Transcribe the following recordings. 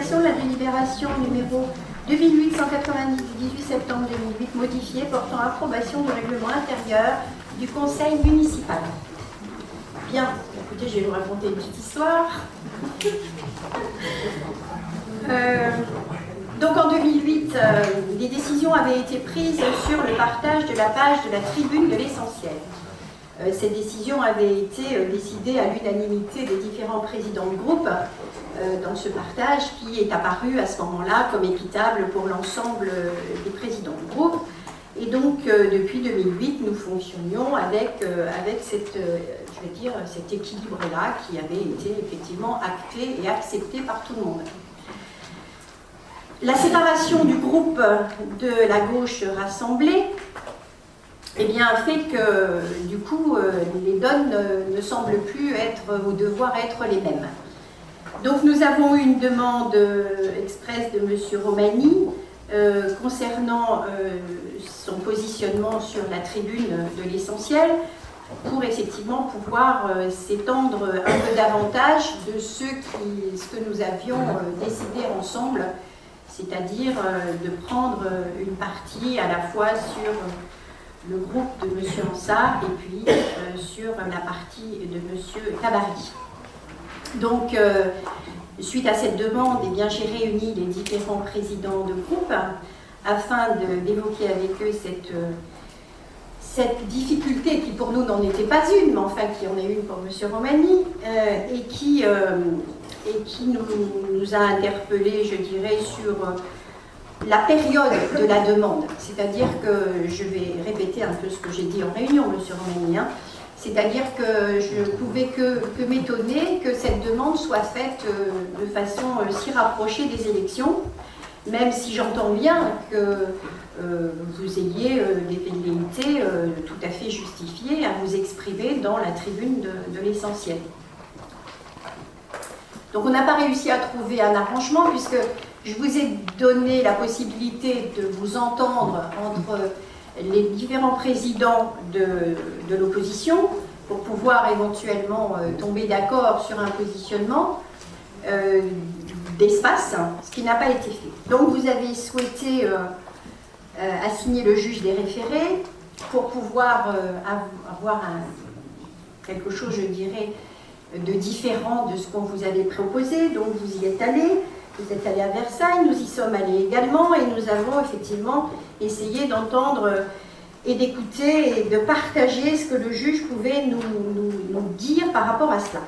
application de la délibération numéro 2008-190 du 18 septembre 2008 modifiée portant approbation du règlement intérieur du conseil municipal. Bien, écoutez, je vais vous raconter une petite histoire. Donc en 2008, des décisions avaient été prises sur le partage de la page de la tribune de l'essentiel. Ces décisions avaient été décidées à l'unanimité des différents présidents de groupe dans ce partage qui est apparu à ce moment-là comme équitable pour l'ensemble des présidents de groupe. Et donc depuis 2008, nous fonctionnions avec cet équilibre-là qui avait été effectivement acté et accepté par tout le monde. La séparation du groupe de la gauche rassemblée fait que, du coup, les donnes ne semblent plus être, ou devoir être les mêmes. Donc nous avons eu une demande expresse de M. Romani concernant son positionnement sur la tribune de l'essentiel pour effectivement pouvoir s'étendre un peu davantage de ce que nous avions décidé ensemble, c'est-à-dire de prendre une partie à la fois sur le groupe de M. Ansart et puis sur la partie de M. Tabary. Donc, suite à cette demande, j'ai réuni les différents présidents de groupe afin d'évoquer avec eux cette difficulté qui pour nous n'en était pas une, mais enfin qui en est une pour M. Romani, et qui nous a interpellés, je dirais, sur la période de la demande. C'est-à-dire que, je vais répéter un peu ce que j'ai dit en réunion, M. Romani, c'est-à-dire que je ne pouvais que m'étonner que cette demande soit faite de façon si rapprochée des élections, même si j'entends bien que vous ayez des velléités tout à fait justifiées à vous exprimer dans la tribune de l'essentiel. Donc on n'a pas réussi à trouver un arrangement puisque je vous ai donné la possibilité de vous entendre entre les différents présidents de l'opposition pour pouvoir éventuellement tomber d'accord sur un positionnement d'espace, ce qui n'a pas été fait. Donc vous avez souhaité assigner le juge des référés pour pouvoir avoir quelque chose, je dirais, de différent de ce qu'on vous avait proposé. Donc vous y êtes allés. Vous êtes allés à Versailles, nous y sommes allés également et nous avons effectivement essayé d'entendre et d'écouter et de partager ce que le juge pouvait nous dire par rapport à cela.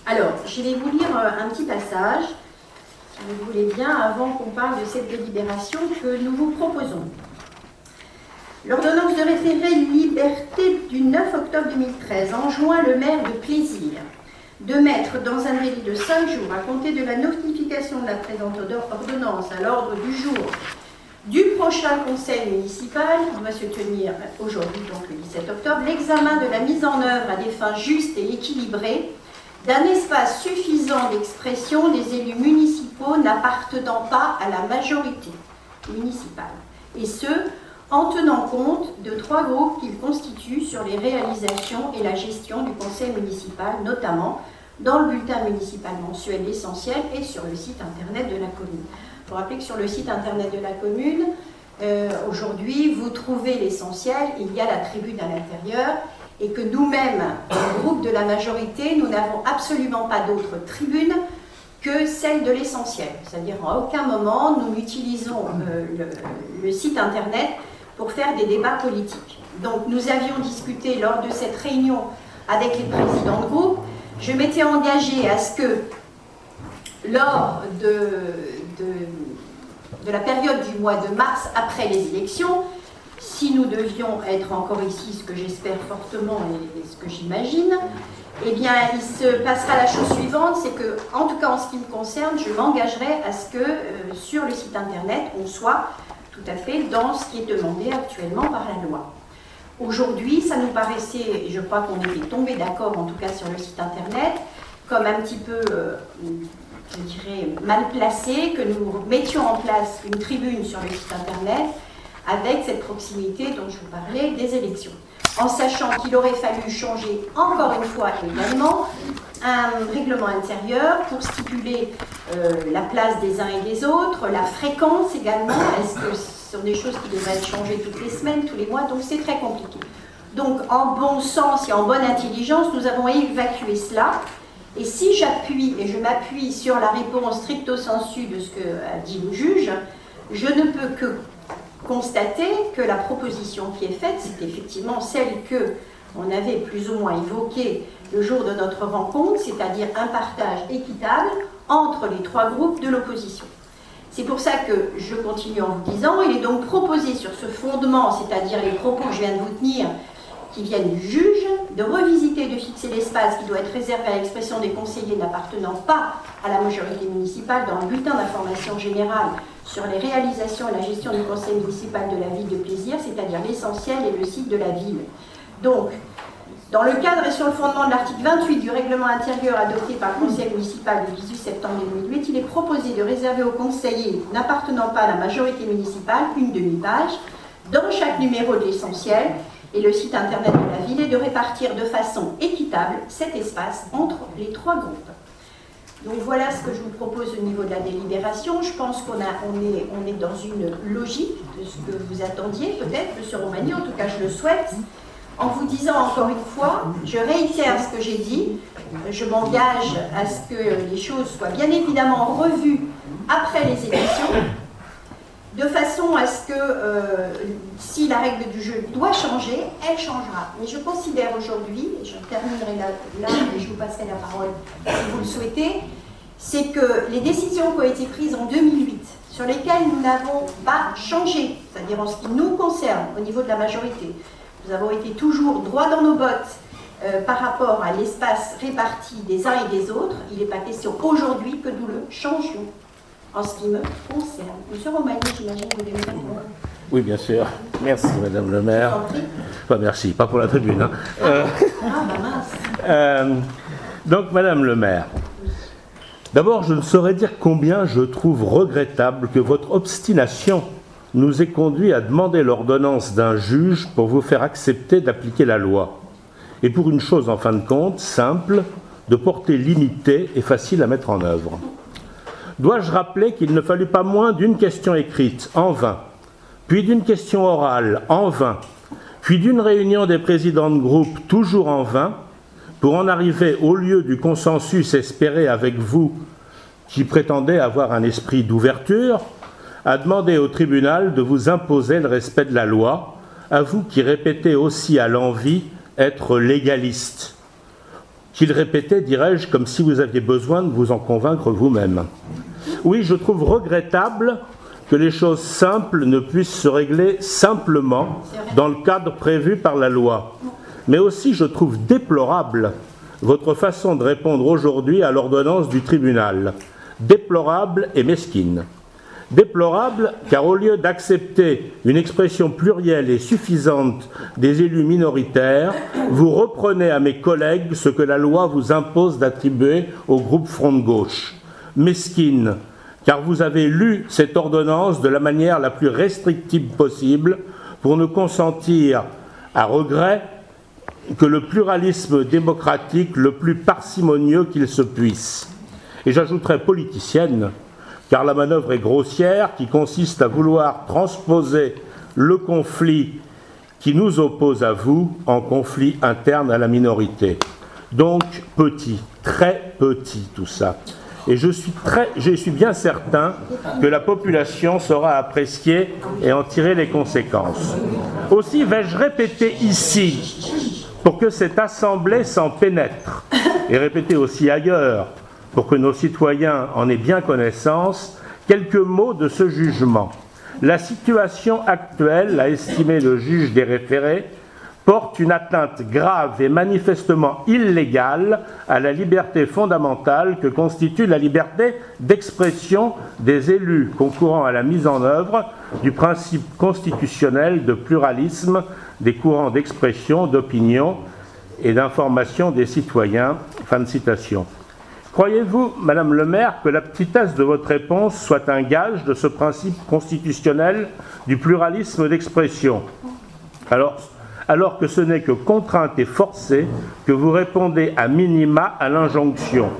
Alors, je vais vous lire un petit passage, si vous voulez bien, avant qu'on parle de cette délibération que nous vous proposons. L'ordonnance de référé liberté du 9 octobre 2013 enjoint le maire de Plaisir de mettre dans un délai de 5 jours à compter de la notification de la présente ordonnance à l'ordre du jour du prochain conseil municipal, qui doit se tenir aujourd'hui, donc le 17 octobre, l'examen de la mise en œuvre à des fins justes et équilibrées d'un espace suffisant d'expression des élus municipaux n'appartenant pas à la majorité municipale, et ce, en tenant compte de 3 groupes qu'ils constituent sur les réalisations et la gestion du conseil municipal, notamment dans le bulletin municipal mensuel essentiel et sur le site internet de la commune. Il faut rappeler que sur le site internet de la commune, aujourd'hui, vous trouvez l'essentiel, il y a la tribune à l'intérieur, et que nous-mêmes, le groupe de la majorité, nous n'avons absolument pas d'autre tribune que celle de l'essentiel. C'est-à-dire, à aucun moment, nous n'utilisons le site internet pour faire des débats politiques. Donc nous avions discuté lors de cette réunion avec les présidents de groupe. Je m'étais engagée à ce que lors de la période du mois de mars après les élections, si nous devions être encore ici, ce que j'espère fortement et ce que j'imagine, eh bien il se passera la chose suivante, c'est que, en tout cas en ce qui me concerne, je m'engagerai à ce que sur le site internet, on soit tout à fait dans ce qui est demandé actuellement par la loi. Aujourd'hui, ça nous paraissait, et je crois qu'on était tombé d'accord, en tout cas sur le site internet, comme un petit peu, je dirais, mal placé, que nous mettions en place une tribune sur le site internet avec cette proximité dont je vous parlais des élections. en sachant qu'il aurait fallu changer encore une fois également un règlement intérieur pour stipuler la place des uns et des autres, la fréquence également. Est-ce que ce sont des choses qui devraient être changées toutes les semaines, tous les mois? Donc c'est très compliqué. Donc en bon sens et en bonne intelligence, nous avons évacué cela. Et si j'appuie, et je m'appuie sur la réponse stricto sensu de ce qu'a dit le juge, je ne peux que constater que la proposition qui est faite, c'est effectivement celle que on avait plus ou moins évoquée le jour de notre rencontre, c'est-à-dire un partage équitable entre les trois groupes de l'opposition. C'est pour ça que je continue en vous disant, il est donc proposé sur ce fondement, c'est-à-dire les propos que je viens de vous tenir, qui viennent du juge, de revisiter, de fixer l'espace qui doit être réservé à l'expression des conseillers n'appartenant pas à la majorité municipale dans le bulletin d'information générale sur les réalisations et la gestion du conseil municipal de la ville de Plaisir, c'est-à-dire l'essentiel et le site de la ville. Donc, dans le cadre et sur le fondement de l'article 28 du règlement intérieur adopté par le conseil municipal du 18 septembre 2008, il est proposé de réserver aux conseillers n'appartenant pas à la majorité municipale une demi-page dans chaque numéro de l'essentiel et le site internet de la ville et de répartir de façon équitable cet espace entre les trois groupes. Donc voilà ce que je vous propose au niveau de la délibération. Je pense qu'on est dans une logique de ce que vous attendiez peut-être, M. Romani, en tout cas je le souhaite. En vous disant encore une fois, je réitère ce que j'ai dit, je m'engage à ce que les choses soient bien évidemment revues après les élections, de façon à ce que si la règle du jeu doit changer, elle changera. Mais je considère aujourd'hui, et je terminerai là et je vous passerai la parole si vous le souhaitez, c'est que les décisions qui ont été prises en 2008, sur lesquelles nous n'avons pas changé, c'est-à-dire en ce qui nous concerne au niveau de la majorité, nous avons été toujours droit dans nos bottes par rapport à l'espace réparti des uns et des autres. Il n'est pas question aujourd'hui que nous le changions en ce qui me concerne. Monsieur Romani, j'imagine que vous devez répondre. Oui, bien sûr. Merci, Madame le maire. Enfin, merci, pas pour la tribune. Hein. Mince. Donc, Madame le maire, d'abord, je ne saurais dire combien je trouve regrettable que votre obstination nous ait conduit à demander l'ordonnance d'un juge pour vous faire accepter d'appliquer la loi. Et pour une chose, en fin de compte, simple, de portée limitée et facile à mettre en œuvre. Dois-je rappeler qu'il ne fallut pas moins d'une question écrite, en vain, puis d'une question orale, en vain, puis d'une réunion des présidents de groupe, toujours en vain, pour en arriver au lieu du consensus espéré avec vous, qui prétendez avoir un esprit d'ouverture, à demander au tribunal de vous imposer le respect de la loi, à vous qui répétez aussi à l'envi être légaliste, qu'il répétait, dirais-je, comme si vous aviez besoin de vous en convaincre vous-même. Oui, je trouve regrettable que les choses simples ne puissent se régler simplement dans le cadre prévu par la loi. Mais aussi, je trouve déplorable votre façon de répondre aujourd'hui à l'ordonnance du tribunal. Déplorable et mesquine. Déplorable, car au lieu d'accepter une expression plurielle et suffisante des élus minoritaires, vous reprenez à mes collègues ce que la loi vous impose d'attribuer au groupe Front de Gauche. Mesquine, car vous avez lu cette ordonnance de la manière la plus restrictive possible pour ne consentir, à regret, que le pluralisme démocratique le plus parcimonieux qu'il se puisse. Et j'ajouterai politicienne, car la manœuvre est grossière, qui consiste à vouloir transposer le conflit qui nous oppose à vous en conflit interne à la minorité. Donc petit, très petit tout ça. Et je suis bien certain que la population saura apprécier et en tirer les conséquences. Aussi vais-je répéter ici, pour que cette assemblée s'en pénètre, et répéter aussi ailleurs, pour que nos citoyens en aient bien connaissance, quelques mots de ce jugement. La situation actuelle, l'a estimé le juge des référés, porte une atteinte grave et manifestement illégale à la liberté fondamentale que constitue la liberté d'expression des élus concourant à la mise en œuvre du principe constitutionnel de pluralisme des courants d'expression, d'opinion et d'information des citoyens. Fin de citation. Croyez-vous, Madame le maire, que la petitesse de votre réponse soit un gage de ce principe constitutionnel du pluralisme d'expression? Alors, alors que ce n'est que contrainte et forcée que vous répondez à minima à l'injonction.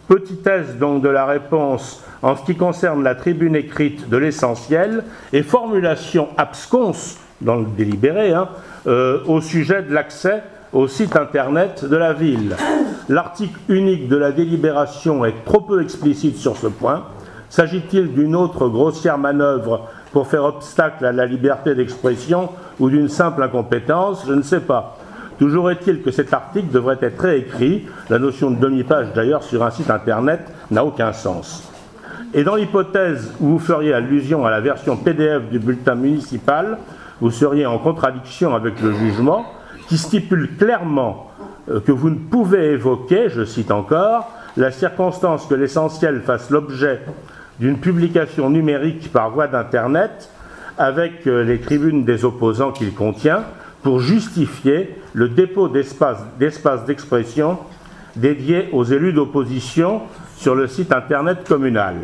Petitesse donc de la réponse en ce qui concerne la tribune écrite de l'essentiel et formulation absconse dans le délibéré au sujet de l'accès au site internet de la ville. L'article unique de la délibération est trop peu explicite sur ce point. S'agit-il d'une autre grossière manœuvre pour faire obstacle à la liberté d'expression ou d'une simple incompétence? Je ne sais pas. Toujours est-il que cet article devrait être réécrit. La notion de demi-page, d'ailleurs, sur un site internet n'a aucun sens. Et dans l'hypothèse où vous feriez allusion à la version PDF du bulletin municipal, vous seriez en contradiction avec le jugement qui stipule clairement que vous ne pouvez évoquer, je cite encore, la circonstance que l'essentiel fasse l'objet d'une publication numérique par voie d'Internet avec les tribunes des opposants qu'il contient pour justifier le dépôt d'espaces d'expression dédiés aux élus d'opposition sur le site Internet communal.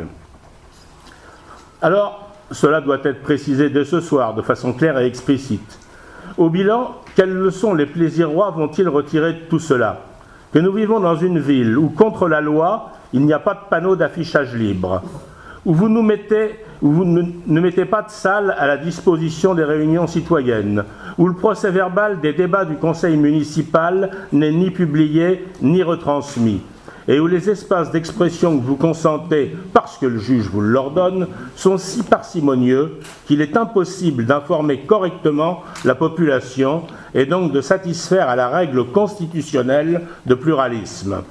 Alors, cela doit être précisé dès ce soir de façon claire et explicite. Au bilan, quelles leçons les plaisirois vont-ils retirer de tout cela? Que nous vivons dans une ville où, contre la loi, il n'y a pas de panneau d'affichage libre, où vous ne mettez pas de salle à la disposition des réunions citoyennes, où le procès-verbal des débats du conseil municipal n'est ni publié ni retransmis, et où les espaces d'expression que vous consentez, parce que le juge vous l'ordonne, sont si parcimonieux qu'il est impossible d'informer correctement la population et donc de satisfaire à la règle constitutionnelle de pluralisme,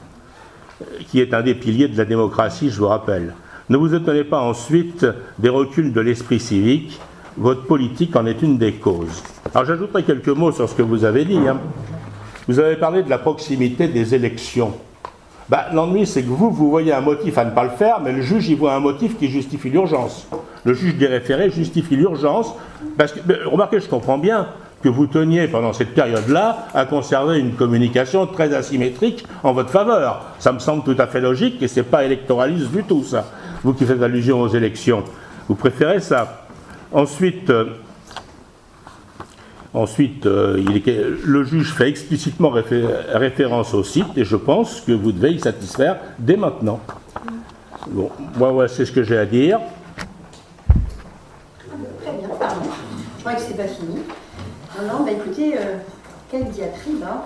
qui est un des piliers de la démocratie, je vous rappelle. Ne vous étonnez pas ensuite des reculs de l'esprit civique, votre politique en est une des causes. Alors j'ajouterai quelques mots sur ce que vous avez dit. Vous avez parlé de la proximité des élections. L'ennui, c'est que vous voyez un motif à ne pas le faire, mais le juge y voit un motif qui justifie l'urgence. Le juge des référés justifie l'urgence, parce que, remarquez, je comprends bien que vous teniez pendant cette période-là à conserver une communication très asymétrique en votre faveur. Ça me semble tout à fait logique et ce n'est pas électoraliste du tout, ça. Vous qui faites allusion aux élections, vous préférez ça. Ensuite, le juge fait explicitement référence au site et je pense que vous devez y satisfaire dès maintenant. Bon, moi, c'est ce que j'ai à dire. Très bien, pardon. Je crois que c'est pas fini. Non, écoutez, quelle diatribe, hein.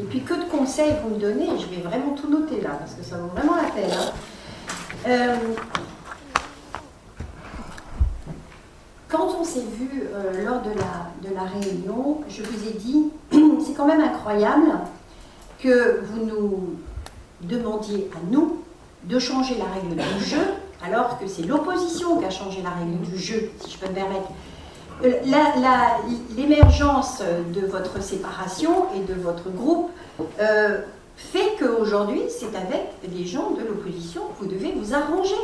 Et puis que de conseils vous me donnez, je vais vraiment tout noter là, parce que ça vaut vraiment la peine. Quand on s'est vu lors de la réunion, je vous ai dit, c'est quand même incroyable que vous nous demandiez à nous de changer la règle du jeu, alors que c'est l'opposition qui a changé la règle du jeu, si je peux me permettre. L'émergence de votre séparation et de votre groupe fait qu'aujourd'hui, c'est avec les gens de l'opposition que vous devez vous arranger.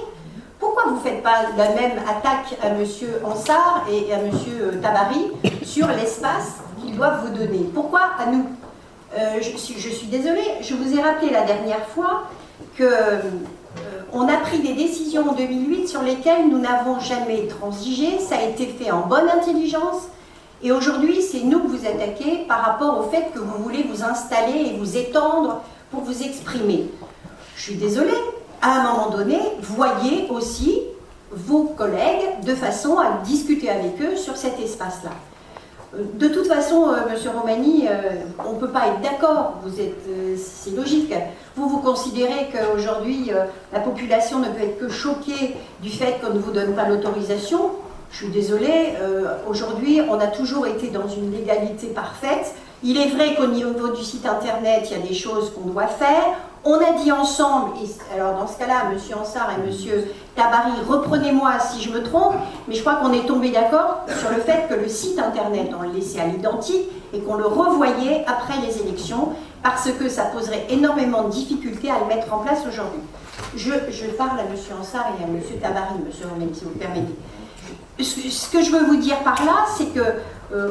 Pourquoi vous ne faites pas la même attaque à M. Ansart et à M. Tabary sur l'espace qu'ils doivent vous donner? Pourquoi à nous? Je suis désolée, je vous ai rappelé la dernière fois qu'on a pris des décisions en 2008 sur lesquelles nous n'avons jamais transigé, ça a été fait en bonne intelligence, et aujourd'hui c'est nous que vous attaquez par rapport au fait que vous voulez vous installer et vous étendre pour vous exprimer. Je suis désolée. À un moment donné, voyez aussi vos collègues de façon à discuter avec eux sur cet espace-là. De toute façon, Monsieur Romani, on ne peut pas être d'accord, c'est logique. Vous considérez qu'aujourd'hui, la population ne peut être que choquée du fait qu'on ne vous donne pas l'autorisation. Je suis désolée, aujourd'hui, on a toujours été dans une légalité parfaite. Il est vrai qu'au niveau du site internet, il y a des choses qu'on doit faire. On a dit ensemble, et alors dans ce cas-là, M. Ansart et M. Tabary, reprenez-moi si je me trompe, mais je crois qu'on est tombé d'accord sur le fait que le site internet, on le laissait à l'identique et qu'on le revoyait après les élections, parce que ça poserait énormément de difficultés à le mettre en place aujourd'hui. Je parle à M. Ansart et à M. Tabary, M. Romani, si vous le permettez. Ce que je veux vous dire par là, c'est que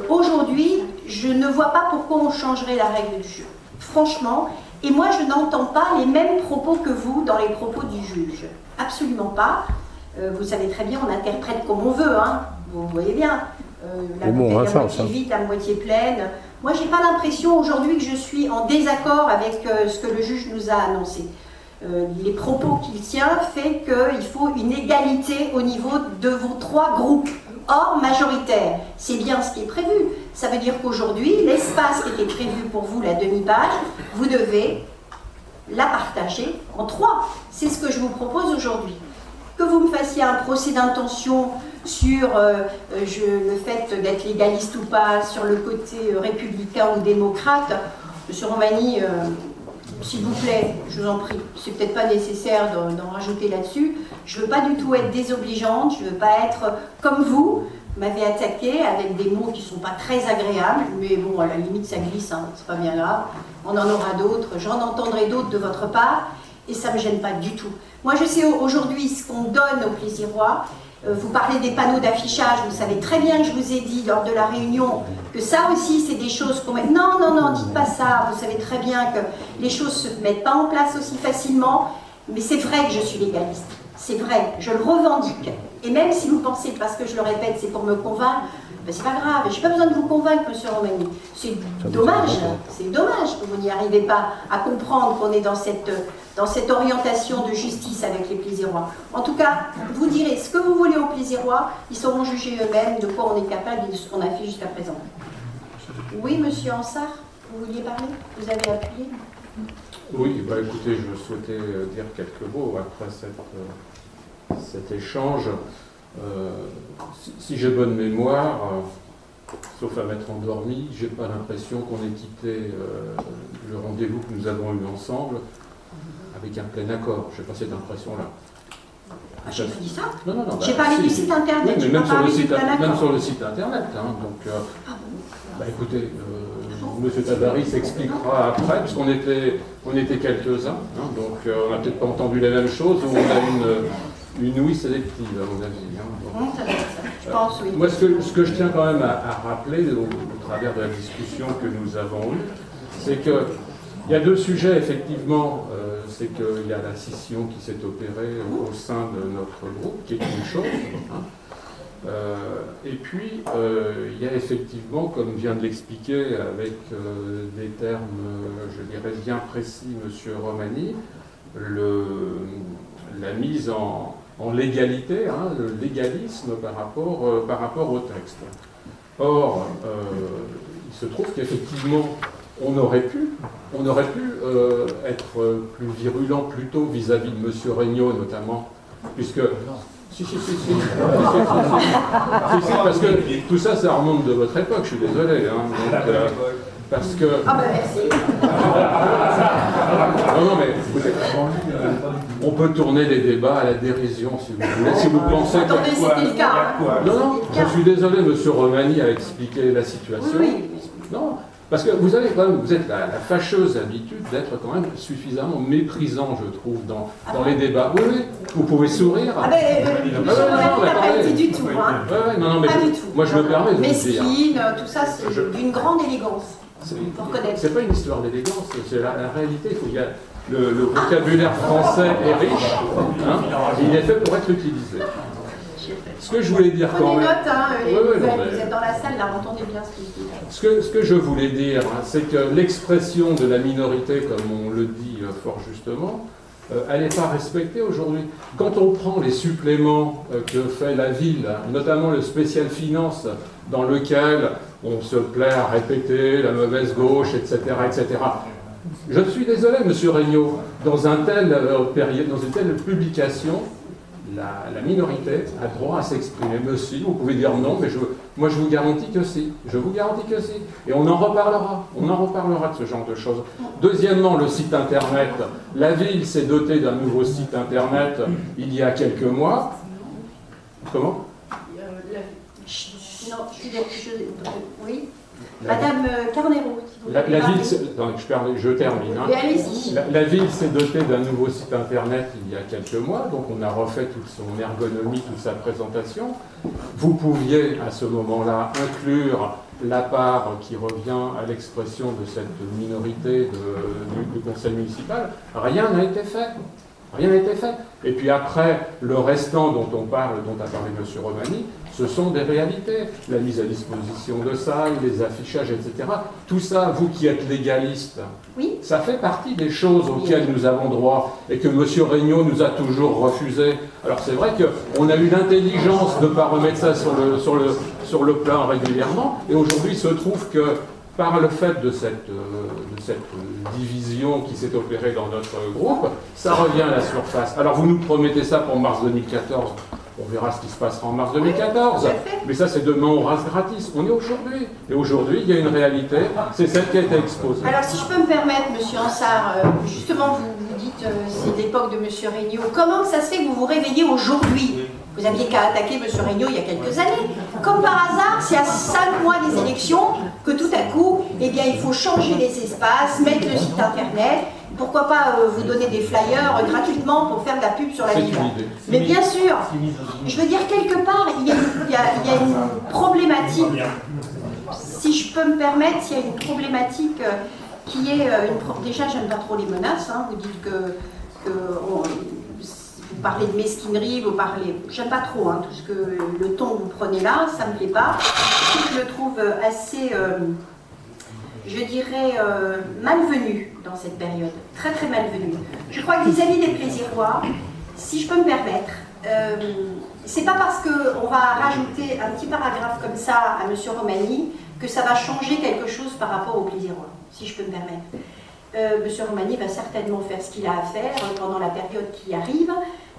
aujourd'hui, je ne vois pas pourquoi on changerait la règle du jeu. Franchement, et moi je n'entends pas les mêmes propos que vous dans les propos du juge. Absolument pas. Vous savez très bien, on interprète comme on veut, hein. Vous voyez bien. la bouteille à moitié vide, la moitié pleine. Moi, je n'ai pas l'impression aujourd'hui que je suis en désaccord avec ce que le juge nous a annoncé. Les propos qu'il tient fait qu'il faut une égalité au niveau de vos 3 groupes, hors majoritaire. C'est bien ce qui est prévu. Ça veut dire qu'aujourd'hui, l'espace qui était prévu pour vous, la demi-page, vous devez la partager en 3. C'est ce que je vous propose aujourd'hui. Que vous me fassiez un procès d'intention sur le fait d'être légaliste ou pas, sur le côté républicain ou démocrate, M. Romani, s'il vous plaît, je vous en prie, c'est peut-être pas nécessaire d'en rajouter là-dessus. Je ne veux pas du tout être désobligeante, je ne veux pas être comme vous m'avez attaqué avec des mots qui ne sont pas très agréables, mais bon, à la limite, ça glisse, hein, c'est pas bien grave. On en aura d'autres, j'en entendrai d'autres de votre part, et ça ne me gêne pas du tout. Moi, je sais aujourd'hui ce qu'on donne aux Plaisirois. Vous parlez des panneaux d'affichage, vous savez très bien que je vous ai dit lors de la réunion que ça aussi, c'est des choses qu'on met... Non, non, non, dites pas ça, vous savez très bien que les choses ne se mettent pas en place aussi facilement, mais c'est vrai que je suis légaliste. C'est vrai, je le revendique. Et même si vous pensez, parce que je le répète, c'est pour me convaincre, ben c'est pas grave, je n'ai pas besoin de vous convaincre, monsieur Romani. C'est dommage que vous n'y arrivez pas à comprendre qu'on est dans cette orientation de justice avec les Plaisirois. En tout cas, vous direz ce que vous voulez aux Plaisirois, ils sauront juger eux-mêmes de quoi on est capable et de ce qu'on a fait jusqu'à présent. Oui, monsieur Ansart, vous vouliez parler? Vous avez appuyé? Oui, bah écoutez, je souhaitais dire quelques mots après cet échange. Si j'ai bonne mémoire, sauf à m'être endormi, j'ai pas l'impression qu'on ait quitté le rendez-vous que nous avons eu ensemble avec un plein accord. Je n'ai pas cette impression-là. Ah, j'ai pas dit ça. Non, non, non. J'ai parlé du site internet. Oui, mais même sur le site internet. Hein, donc, bah, écoutez, M. Tabary s'expliquera après, puisqu'on était quelques-uns. Hein, donc, on n'a peut-être pas entendu les mêmes choses, ou on a une ouïe sélective, à mon avis. Hein, donc, je pense, oui. Moi, ce que je tiens quand même à rappeler, au travers de la discussion que nous avons eue, c'est que il y a 2 sujets, effectivement. C'est qu'il y a la scission qui s'est opérée au sein de notre groupe, qui est une chose. Hein. Et puis, il y a effectivement, comme vient de l'expliquer avec des termes, je dirais, bien précis, M. Romani, la mise en légalité, hein, le légalisme par rapport au texte. Or, il se trouve qu'effectivement, on aurait pu être plus virulent plus tôt vis-à-vis de M. Regnault notamment, puisque... Si, parce que tout ça, ça remonte de votre époque, je suis désolé. Hein, donc, parce que... Ah ben merci. Non, mais écoutez, on peut tourner les débats à la dérision, si vous voulez, si vous pensez... Attendez, c'était le cas. Non, je suis désolé, M. Romani a expliqué la situation. Oui. Non, parce que vous avez quand même, vous êtes la fâcheuse habitude d'être quand même suffisamment méprisant, je trouve, dans les débats. Oui, vous pouvez sourire. Ah ben, je ne pas dit du tout. Hein. Non, mais pas du tout. Moi, je me permets de vous dire. Mesquine, tout ça, c'est d'une grande élégance. C'est pas une histoire d'élégance, c'est la réalité. Il y a le vocabulaire français est riche, hein, il est fait pour être utilisé. Ce que je voulais dire quand même... Prenez note, hein, vous êtes dans la salle, là, entendez bien ce qu'il dit. Ce que je voulais dire, c'est que l'expression de la minorité, comme on le dit fort justement, elle n'est pas respectée aujourd'hui. Quand on prend les suppléments que fait la ville, notamment le spécial finance, dans lequel on se plaît à répéter la mauvaise gauche, etc., etc. Je suis désolé, M. Regnault, dans une telle publication, la minorité a droit à s'exprimer. Monsieur, vous pouvez dire non, mais moi je vous garantis que si. Je vous garantis que si. Et on en reparlera. On en reparlera de ce genre de choses. Deuxièmement, le site internet. La ville s'est dotée d'un nouveau site internet il y a quelques mois. Comment? Non, oui. Madame Carnero. La ville, je termine. Hein. La ville s'est dotée d'un nouveau site internet il y a quelques mois, donc on a refait toute son ergonomie, toute sa présentation. Vous pouviez à ce moment-là inclure la part qui revient à l'expression de cette minorité du conseil municipal. Rien n'a été fait. Rien n'a été fait. Et puis après, le restant dont on parle, dont a parlé M. Romani, ce sont des réalités. La mise à disposition de salles, les affichages, etc. Tout ça, vous qui êtes légaliste, oui, ça fait partie des choses auxquelles nous avons droit et que M. Regnault nous a toujours refusé. Alors c'est vrai qu'on a eu l'intelligence de ne pas remettre ça sur le plan régulièrement, et aujourd'hui il se trouve que par le fait de cette division qui s'est opérée dans notre groupe, ça revient à la surface. Alors vous nous promettez ça pour mars 2014, on verra ce qui se passera en mars 2014, mais ça c'est demain on rase gratis, on est aujourd'hui. Et aujourd'hui il y a une réalité, c'est celle qui a été exposée. Alors si je peux me permettre, Monsieur Ansart, justement vous dites c'est l'époque de Monsieur Regnault, comment ça se fait que vous vous réveillez aujourd'hui? Vous aviez qu'à attaquer M. Regnault il y a quelques années. Comme par hasard, c'est à 5 mois des élections que tout à coup, eh bien, il faut changer les espaces, mettre le site internet. Pourquoi pas vous donner des flyers gratuitement pour faire de la pub sur la ville. Mais bien sûr, je veux dire, quelque part, il y a une problématique, si je peux me permettre, il y a une problématique qui est, déjà, j'aime pas trop les menaces, hein, vous dites que vous parlez de mesquinerie, vous parlez... J'aime pas trop hein, tout ce que le ton que vous prenez là, ça me plaît pas. Je le trouve assez, je dirais, malvenu dans cette période. Très très malvenu. Je crois que vis-à-vis des Plaisirois, si je peux me permettre, c'est pas parce qu'on va rajouter un petit paragraphe comme ça à M. Romani que ça va changer quelque chose par rapport aux Plaisirois, si je peux me permettre. M. Romani va certainement faire ce qu'il a à faire pendant la période qui arrive,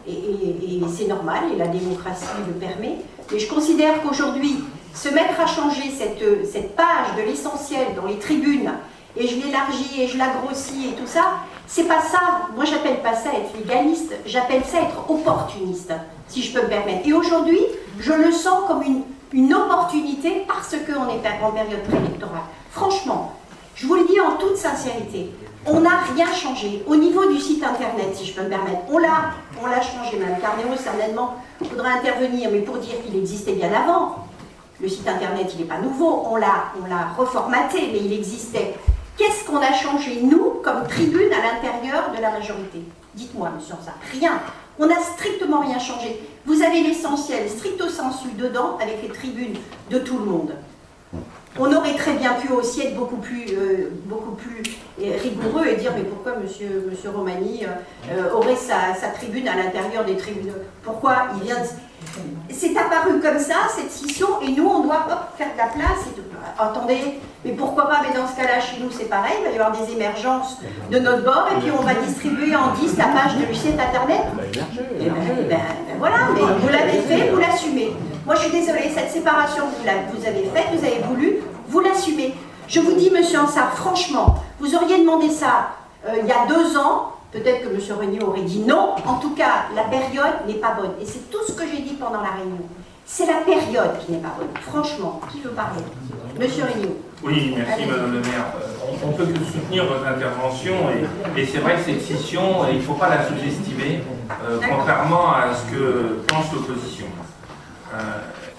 et c'est normal, et la démocratie le permet. Mais je considère qu'aujourd'hui, se mettre à changer cette page de l'essentiel dans les tribunes, et je l'élargis et je la grossis et tout ça, c'est pas ça. Moi, j'appelle pas ça être légaliste, j'appelle ça être opportuniste, si je peux me permettre. Et aujourd'hui, je le sens comme une opportunité parce qu'on est en période préélectorale. Franchement, je vous le dis en toute sincérité, on n'a rien changé. Au niveau du site internet, si je peux me permettre, on l'a changé. Mme Carnero, certainement, faudra intervenir, mais pour dire qu'il existait bien avant. Le site internet, il n'est pas nouveau, on l'a reformaté, mais il existait. Qu'est-ce qu'on a changé, nous, comme tribune, à l'intérieur de la majorité? Dites-moi, monsieur Ansart, rien. On n'a strictement rien changé. Vous avez l'essentiel, stricto sensu, dedans, avec les tribunes de tout le monde. On aurait très bien pu aussi être beaucoup plus rigoureux et dire mais pourquoi monsieur Romani aurait sa tribune à l'intérieur des tribunes? Pourquoi il vient de... C'est apparu comme ça, cette scission, et nous on doit faire de la place et de... Attendez, mais pourquoi pas? Mais dans ce cas-là, chez nous c'est pareil, il va y avoir des émergences de notre bord et puis on va distribuer en 10 la page de site internet. Voilà, mais vous l'avez fait, vous l'assumez. Moi je suis désolée, cette séparation vous avez faite, vous avez voulu, vous l'assumez. Je vous dis, monsieur Ansart, franchement, vous auriez demandé ça il y a 2 ans, peut-être que monsieur Regnault aurait dit non. En tout cas, la période n'est pas bonne. Et c'est tout ce que j'ai dit pendant la réunion. C'est la période qui n'est pas bonne. Franchement, qui veut parler? Monsieur Regnault. Oui, merci madame le maire. On ne peut que soutenir votre intervention et c'est vrai que cette scission, il ne faut pas la sous-estimer, contrairement à ce que pense l'opposition.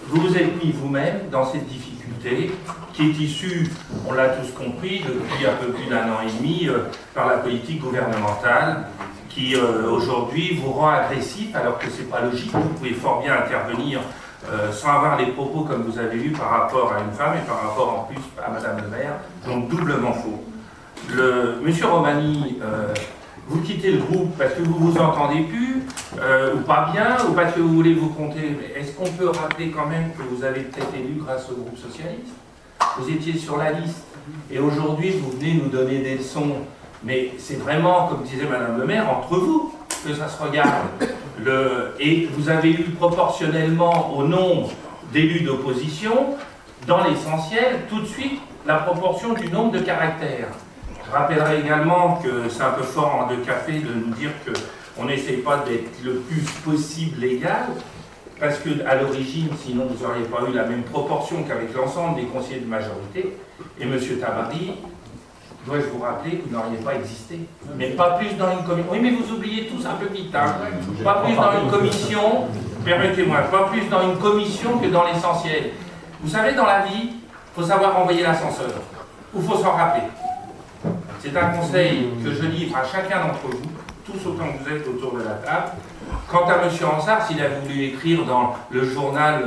Vous vous êtes mis vous-même dans cette difficulté qui est issue, on l'a tous compris, depuis un peu plus d'1 an et demi, par la politique gouvernementale qui aujourd'hui vous rend agressif alors que ce n'est pas logique. Vous pouvez fort bien intervenir sans avoir les propos comme vous avez eu par rapport à une femme et par rapport en plus à madame le maire, donc doublement faux. Monsieur Romani, vous quittez le groupe parce que vous vous entendez plus, ou pas bien, ou parce que vous voulez vous compter. Est-ce qu'on peut rappeler quand même que vous avez peut-être élu grâce au groupe socialiste? Vous étiez sur la liste, et aujourd'hui vous venez nous donner des leçons, mais c'est vraiment, comme disait madame le maire, entre vous que ça se regarde. Et vous avez eu proportionnellement au nombre d'élus d'opposition, dans l'essentiel, tout de suite, la proportion du nombre de caractères. Je rappellerai également que c'est un peu fort de café de nous dire qu'on n'essaye pas d'être le plus possible légal, parce qu'à l'origine, sinon vous n'auriez pas eu la même proportion qu'avec l'ensemble des conseillers de majorité. Et M. Tabary, dois-je vous rappeler que vous n'auriez pas existé. Mais pas plus dans une commission. Oui, mais vous oubliez tous un peu vite. Hein. Pas plus dans une commission, permettez-moi, pas plus dans une commission que dans l'essentiel. Vous savez, dans la vie, il faut savoir envoyer l'ascenseur. Ou il faut s'en rappeler. C'est un conseil que je livre à chacun d'entre vous, tous autant que vous êtes autour de la table. Quant à M. Ansart, s'il a voulu écrire dans le journal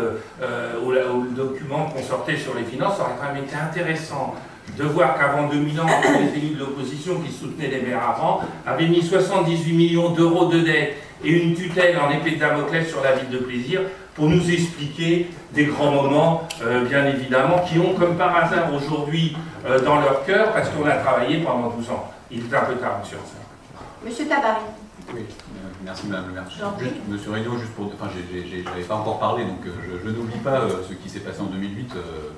ou le document qu'on sortait sur les finances, ça aurait quand même été intéressant de voir qu'avant 2000 ans, les élus de l'opposition qui soutenaient les maires avant avaient mis 78 millions d'euros de dette et une tutelle en épée de Damoclès sur la ville de Plaisir pour nous expliquer des grands moments, bien évidemment, qui ont comme par hasard aujourd'hui dans leur cœur, parce qu'on a travaillé pendant 12 ans. Il est un peu tard, M. Ansart. Monsieur Tabary. Oui, merci Madame le maire. Juste, Monsieur Regnault, juste pour... Enfin, j'avais pas encore parlé, donc je n'oublie pas ce qui s'est passé en 2008,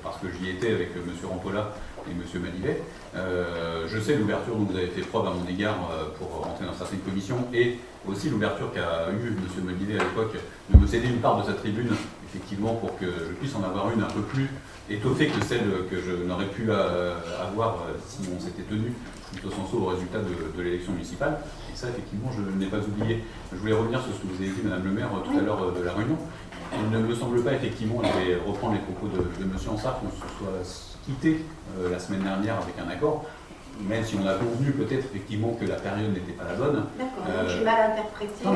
parce que j'y étais avec Monsieur Rampolla et Monsieur Manivet. Je sais l'ouverture dont vous avez fait preuve à mon égard pour rentrer dans certaines commissions, et aussi l'ouverture qu'a eu Monsieur Manivet à l'époque de me céder une part de sa tribune, effectivement, pour que je puisse en avoir une un peu plus étoffée que celle que je n'aurais pu avoir si on s'était tenu plutôt sensu au résultat de l'élection municipale. Et ça, effectivement, je ne l'ai pas oublié. Je voulais revenir sur ce que vous avez dit, Madame le maire, tout à l'heure de la réunion. Il ne me semble pas, effectivement, je vais reprendre les propos de M. Ansart, qu'on se soit quitté la semaine dernière avec un accord, même si on a convenu peut-être effectivement que la période n'était pas la bonne. D'accord, j'ai mal interprété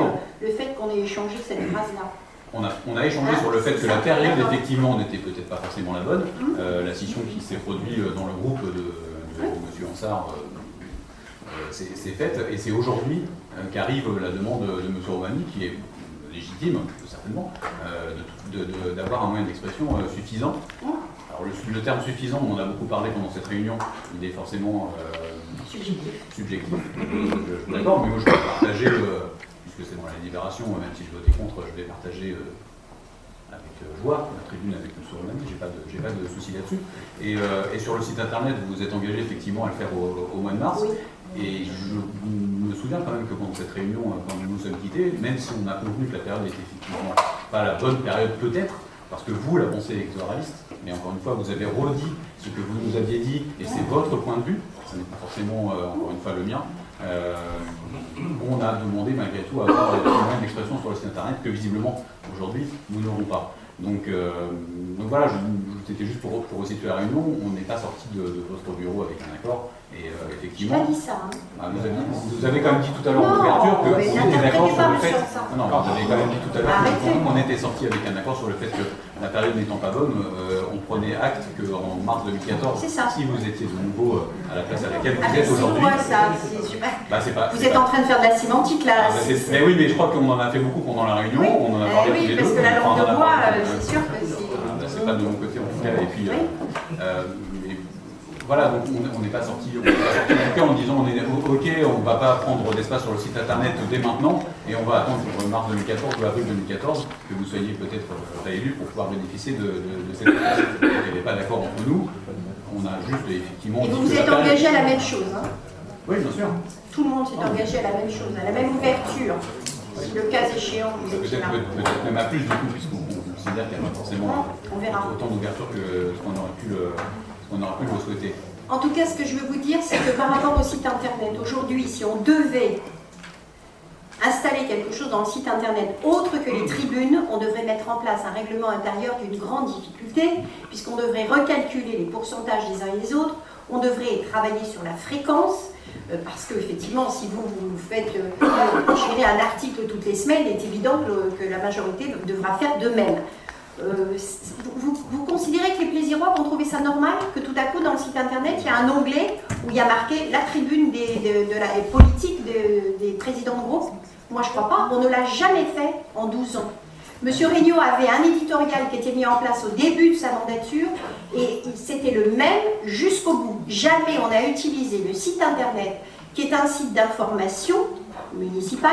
le fait qu'on ait échangé cette phrase-là. On a échangé sur le fait que la période, effectivement, n'était peut-être pas forcément la bonne. La scission qui s'est produite dans le groupe de M. Ansart c'est faite, et c'est aujourd'hui qu'arrive la demande de M. Romani, qui est légitime, certainement, d'avoir un moyen d'expression suffisant. Alors le terme suffisant, on en a beaucoup parlé pendant cette réunion, il est forcément subjectif. Je suis d'accord, mais moi je vais partager, puisque c'est dans la délibération, même si je votais contre, je vais partager avec joie la tribune avec M. Romani, j'ai pas de souci là-dessus. Et sur le site internet, vous vous êtes engagé effectivement à le faire au mois de mars. Oui. Et je me souviens quand même que pendant cette réunion, quand nous nous sommes quittés, même si on a convenu que la période n'était effectivement pas la bonne période peut-être, parce que vous, la pensée électoraliste, mais encore une fois, vous avez redit ce que vous nous aviez dit, et c'est votre point de vue, ce n'est pas forcément, encore une fois, le mien. On a demandé malgré tout à avoir des moyens d'expression sur le site internet que visiblement, aujourd'hui, nous n'aurons pas. Donc voilà, c'était juste pour resituer la réunion, on n'est pas sorti de votre bureau avec un accord, et effectivement... Je n'ai pas dit ça. Vous avez quand même dit tout à l'heure en ouverture que on était d'accord sur le fait... Non, vous avez quand même dit tout à l'heure qu'on était sorti avec un accord sur le fait que la période n'étant pas bonne, on prenait acte qu'en mars 2014, si vous étiez de nouveau à la place à laquelle vous êtes aujourd'hui... Vous êtes en train de faire de la sémantique là. Mais oui, mais je crois qu'on en a fait beaucoup pendant la réunion, on en a parlé tous les deux. Oui, parce que la langue de bois, c'est sûr que c'est pas de mon côté en tout cas, et puis... Voilà, donc on n'est pas sorti en tout cas en disant on est ok, on ne va pas prendre d'espace sur le site internet dès maintenant, et on va attendre pour mars 2014 ou avril 2014 que vous soyez peut-être réélu pour pouvoir bénéficier de cette place. Il n'y avait pas d'accord entre nous, on a juste effectivement... Et vous vous êtes engagé à la même chose, hein? Oui, bien sûr. Tout le monde s'est engagé à la même chose, à la même ouverture, si le cas échéant vous étiez là. Peut-être même à plus du coup, puisqu'on considère qu'il n'y a pas forcément autant d'ouverture que ce qu'on aurait pu le souhaiter. En tout cas, ce que je veux vous dire, c'est que par rapport au site internet, aujourd'hui, si on devait installer quelque chose dans le site internet autre que les tribunes, on devrait mettre en place un règlement intérieur d'une grande difficulté, puisqu'on devrait recalculer les pourcentages des uns et des autres, on devrait travailler sur la fréquence, parce que effectivement, si vous faites gérer un article toutes les semaines, il est évident que la majorité devra faire de même. Vous considérez que les Plaisirois vont trouver ça normal que tout à coup dans le site internet il y a un onglet où il y a marqué la tribune de la politique des présidents de groupe? Moi je ne crois pas, on ne l'a jamais fait en 12 ans. Monsieur Regnault avait un éditorial qui était mis en place au début de sa mandature et c'était le même jusqu'au bout. Jamais on a utilisé le site internet qui est un site d'information municipale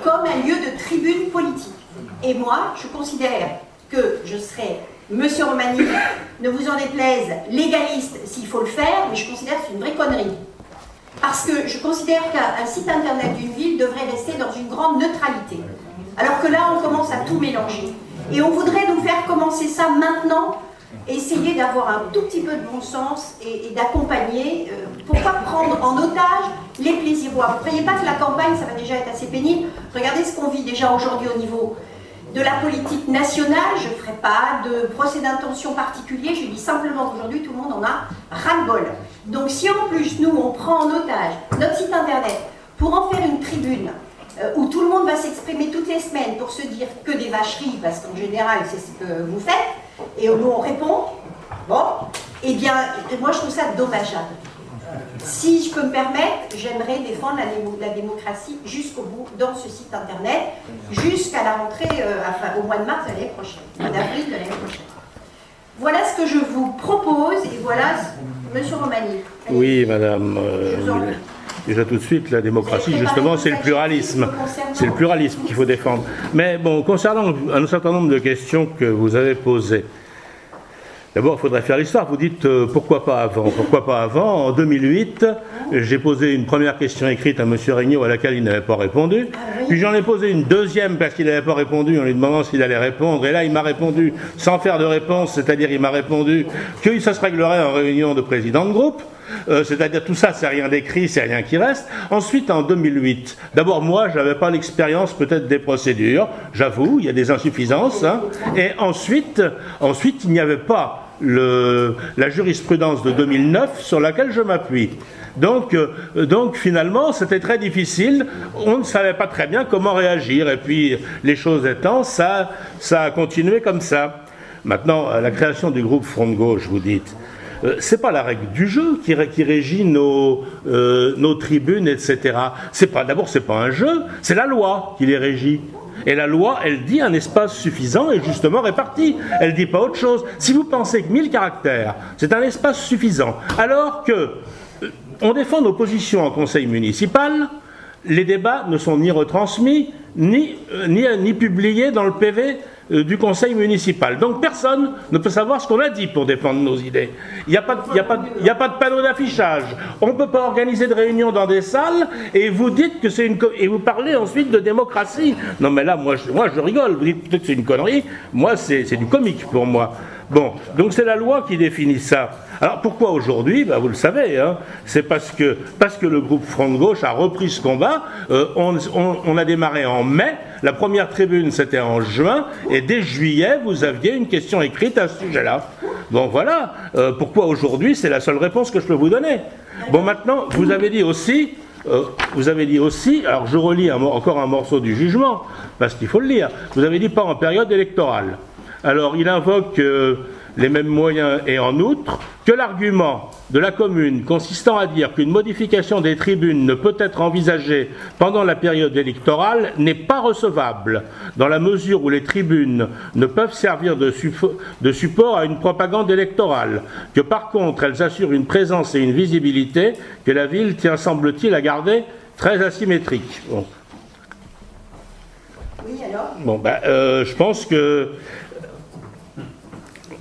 comme un lieu de tribune politique. Et moi je considère que je serai, Monsieur Romani, ne vous en déplaise, légaliste s'il faut le faire, mais je considère que c'est une vraie connerie. Parce que je considère qu'un site internet d'une ville devrait rester dans une grande neutralité. Alors que là, on commence à tout mélanger. Et on voudrait nous faire commencer ça maintenant, essayer d'avoir un tout petit peu de bon sens et d'accompagner. Pourquoi prendre en otage les Plaisirois? Vous ne croyez pas que la campagne, ça va déjà être assez pénible? Regardez ce qu'on vit déjà aujourd'hui au niveau de la politique nationale. Je ne ferai pas de procès d'intention particulier, je dis simplement qu'aujourd'hui tout le monde en a ras-le-bol. Donc si en plus nous on prend en otage notre site internet pour en faire une tribune où tout le monde va s'exprimer toutes les semaines pour se dire que des vacheries, parce qu'en général, c'est ce que vous faites, et nous on répond, bon, eh bien, moi je trouve ça dommageable. Si je peux me permettre, j'aimerais défendre la démocratie jusqu'au bout dans ce site internet, jusqu'à la rentrée, enfin au mois de mars de l'année prochaine, d'avril de l'année prochaine. Voilà ce que je vous propose, et voilà, Monsieur Romani. Oui, madame. Déjà tout de suite, la démocratie, justement, c'est le pluralisme. C'est le pluralisme qu'il faut défendre. Mais bon, concernant un certain nombre de questions que vous avez posées, d'abord, il faudrait faire l'histoire. Vous dites pourquoi pas avant? Pourquoi pas avant? En 2008, j'ai posé une première question écrite à M. Regnault à laquelle il n'avait pas répondu. Puis j'en ai posé une deuxième parce qu'il n'avait pas répondu en lui demandant s'il allait répondre. Et là, il m'a répondu sans faire de réponse, c'est-à-dire il m'a répondu que ça se réglerait en réunion de président de groupe. C'est-à-dire tout ça, c'est rien d'écrit, c'est rien qui reste. Ensuite, en 2008, d'abord moi, je n'avais pas l'expérience peut-être des procédures, j'avoue, il y a des insuffisances. Hein. Et ensuite, il n'y avait pas la jurisprudence de 2009 sur laquelle je m'appuie. Donc finalement, c'était très difficile, on ne savait pas très bien comment réagir. Et puis, les choses étant, ça a continué comme ça. Maintenant, la création du groupe Front de Gauche, vous dites, c'est pas la règle du jeu qui régit nos tribunes, etc. D'abord, c'est pas un jeu, c'est la loi qui les régit. Et la loi, elle dit un espace suffisant et justement réparti. Elle dit pas autre chose. Si vous pensez que 1000 caractères, c'est un espace suffisant, alors que on défend nos positions en conseil municipal, les débats ne sont ni retransmis, ni publiés dans le PV du conseil municipal. Donc personne ne peut savoir ce qu'on a dit pour défendre nos idées. Il n'y a pas de panneau d'affichage. On ne peut pas organiser de réunions dans des salles et vous dites que c'est et vous parlez ensuite de démocratie. Non mais là, moi je rigole. Vous dites peut-être que c'est une connerie. Moi, c'est du comique pour moi. Bon, donc c'est la loi qui définit ça. Alors pourquoi aujourd'hui? Vous le savez, hein, c'est parce que le groupe Front de Gauche a repris ce combat. On a démarré en mai, la première tribune c'était en juin, et dès juillet vous aviez une question écrite à ce sujet-là. Bon voilà, pourquoi aujourd'hui? C'est la seule réponse que je peux vous donner. Bon maintenant, vous avez dit aussi, alors je relis encore un morceau du jugement, parce qu'il faut le lire, vous avez dit pas en période électorale. Alors, il invoque les mêmes moyens et en outre que l'argument de la commune consistant à dire qu'une modification des tribunes ne peut être envisagée pendant la période électorale n'est pas recevable, dans la mesure où les tribunes ne peuvent servir de support à une propagande électorale, que par contre elles assurent une présence et une visibilité que la ville tient, semble-t-il, à garder très asymétriques. Bon. Oui, alors ? Bon, je pense que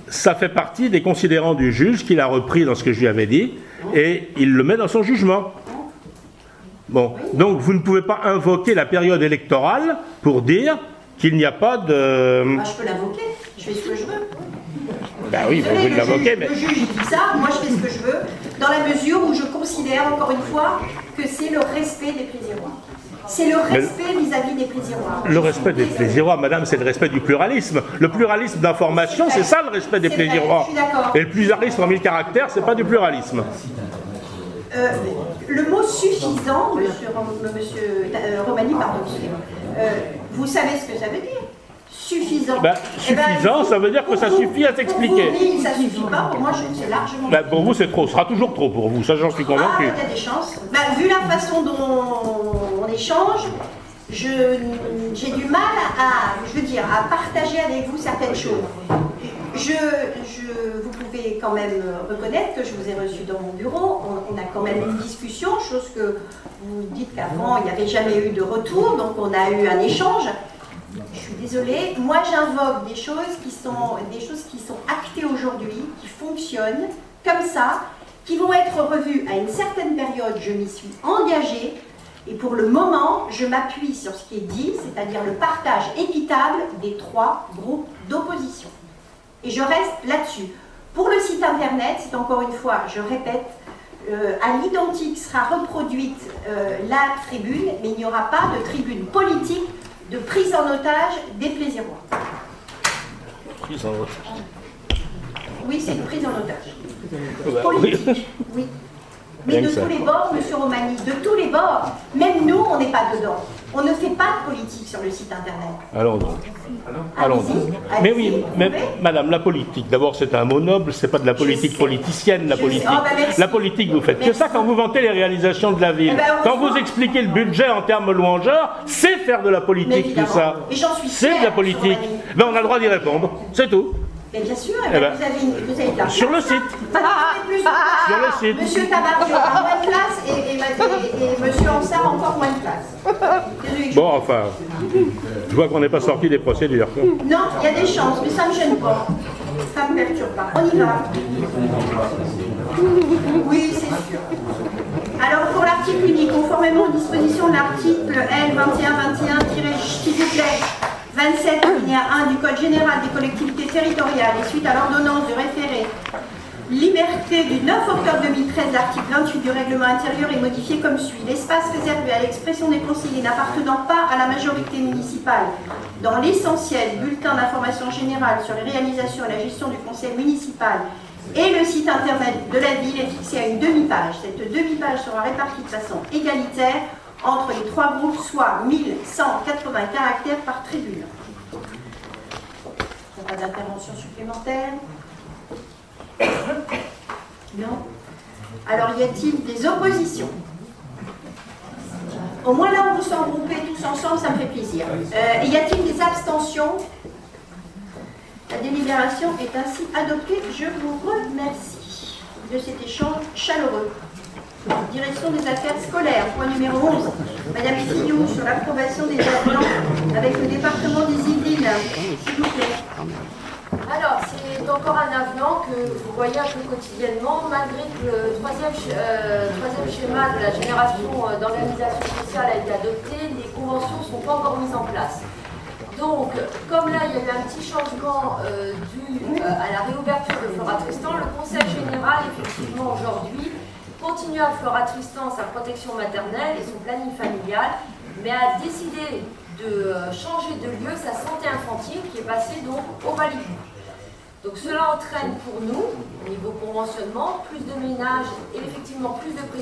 ça fait partie des considérants du juge qu'il a repris dans ce que je lui avais dit et il le met dans son jugement. Bon, donc vous ne pouvez pas invoquer la période électorale pour dire qu'il n'y a pas de... je peux l'invoquer, je fais ce que je veux. Oui, vous pouvez l'invoquer, mais... Le juge dit ça, moi je fais ce que je veux, dans la mesure où je considère, encore une fois, que c'est le respect des plaisirois. C'est le respect vis-à-vis des plaisirois. Le respect des plaisirois, madame, c'est le respect du pluralisme. Le pluralisme d'information, c'est ça le respect des plaisirois. Et le pluralisme en 1000 caractères, c'est pas du pluralisme. Le mot suffisant, monsieur Romani, pardon, vous savez ce que ça veut dire? Suffisant. Suffisant, ça veut dire que ça suffit à s'expliquer. Pour vous, ça suffit pas, pour moi, c'est largement... pour vous, c'est trop, ce sera toujours trop pour vous, ça j'en suis convaincu. Il y a des chances. Vu la façon dont on échange, j'ai du mal à partager avec vous certaines choses. Vous pouvez quand même reconnaître que je vous ai reçu dans mon bureau, on a quand même eu une discussion, chose que vous dites qu'avant il n'y avait jamais eu de retour, donc on a eu un échange. Je suis désolée, moi j'invoque des choses qui sont actées aujourd'hui, qui fonctionnent comme ça, qui vont être revues à une certaine période, je m'y suis engagée, et pour le moment, je m'appuie sur ce qui est dit, c'est-à-dire le partage équitable des 3 groupes d'opposition. Et je reste là-dessus. Pour le site internet, c'est encore une fois, je répète, à l'identique sera reproduite la tribune, mais il n'y aura pas de tribune politique de prise en otage des plaisirois. Prise en otage. Oui, c'est une prise en otage. Politique, oui. Mais de tous les bords, monsieur Romani, de tous les bords. Même nous, on n'est pas dedans. On ne fait pas de politique sur le site internet. Allons donc. Allons donc. Mais oui, mais madame, la politique, d'abord c'est un mot noble, c'est pas de la politique politicienne, la politique. Oh, ben la politique, vous faites que ça quand vous vantez les réalisations de la ville. Eh ben, quand vous expliquez le budget en termes louangeurs, c'est faire de la politique tout ça. Et j'en suis C'est de la politique. Ben, on a le droit d'y répondre, c'est tout. Mais bien sûr, Eh ben, vous avez de la sur le site. Sur le site. Monsieur Tabardio a moins de place et Monsieur Ansart encore moins de place. Bon, enfin, je vois qu'on n'est pas sorti des procédures. Non, il y a des chances, mais ça ne me gêne pas. Ça ne me perturbe pas. On y va. Oui, c'est sûr. Alors, pour l'article unique, conformément aux dispositions de l'article L 2121-27 alinéa 1 du Code général des collectivités territoriales et suite à l'ordonnance du référé Liberté du 9 octobre 2013, l'article 28 du règlement intérieur est modifié comme suit. L'espace réservé à l'expression des conseillers n'appartenant pas à la majorité municipale dans l'essentiel bulletin d'information générale sur les réalisations et la gestion du conseil municipal et le site internet de la ville est fixé à une demi-page. Cette demi-page sera répartie de façon égalitaire entre les trois groupes, soit 1180 caractères par tribune. Il n'y a pas d'intervention supplémentaire? Non? Alors, y a-t-il des oppositions? Au moins là, on vous sent groupés tous ensemble, ça me fait plaisir. Y a-t-il des abstentions? La délibération est ainsi adoptée. Je vous remercie de cet échange chaleureux. Direction des affaires scolaires, point numéro 11. Madame Fillou, sur l'approbation des avenants avec le département des Yvelines, s'il vous plaît. Alors, c'est encore un avenant que vous voyez un peu quotidiennement, malgré que le troisième schéma de la génération d'organisation sociale a été adopté, les conventions ne sont pas encore mises en place. Donc, comme là, il y a eu un petit changement dû à la réouverture de Flora-Tristan, le Conseil général, effectivement, aujourd'hui, continue à Flora-Tristan sa protection maternelle et son planning familial, mais a décidé de changer de lieu sa santé infantile qui est passée donc au Valipou. Donc cela entraîne pour nous, au niveau conventionnement, plus de ménages et effectivement plus de prises